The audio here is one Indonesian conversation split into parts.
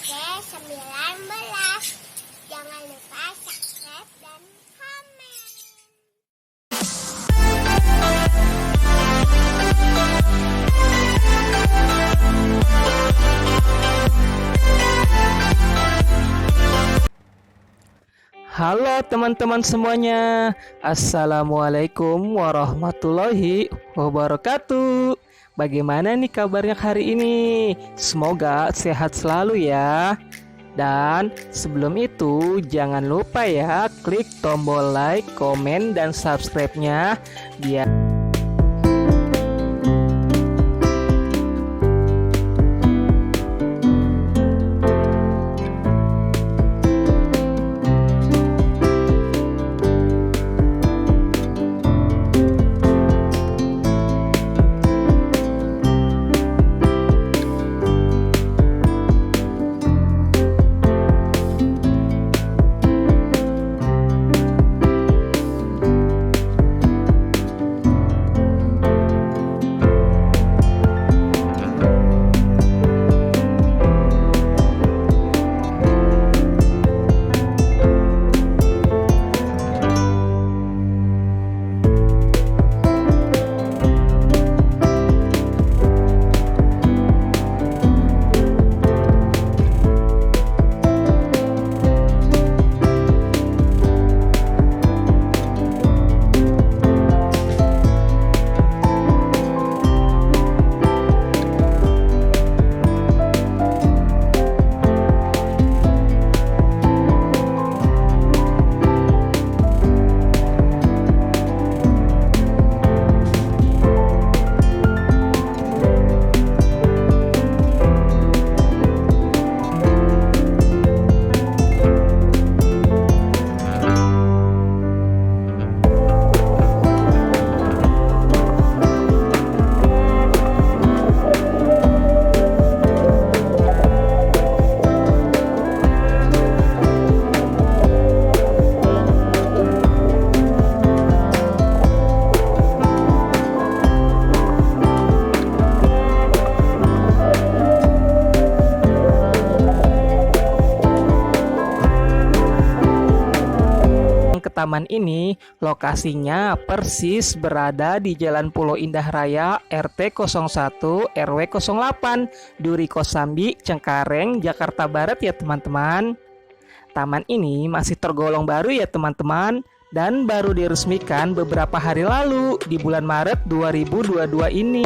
Ke-19. Jangan lupa subscribe dan komen. Halo teman-teman semuanya, Assalamualaikum warahmatullahi wabarakatuh. Bagaimana nih kabarnya hari ini? Semoga sehat selalu ya. Dan sebelum itu jangan lupa ya klik tombol like, komen, dan subscribe-nya biar ke taman ini. Lokasinya persis berada di Jalan Pulau Indah Raya RT 01 RW 08 Duri Kosambi, Cengkareng, Jakarta Barat ya teman-teman. Taman ini masih tergolong baru ya teman-teman, dan baru diresmikan beberapa hari lalu di bulan Maret 2022 ini.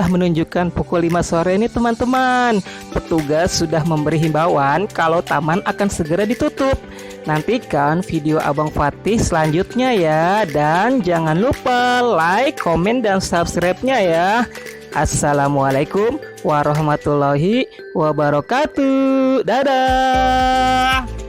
sudah menunjukkan pukul 5 sore nih teman-teman. Petugas sudah memberi himbauan kalau taman akan segera ditutup. Nantikan video Abang Fatih selanjutnya ya. Dan jangan lupa like, komen, dan subscribe-nya ya. Assalamualaikum warahmatullahi wabarakatuh. Dadah.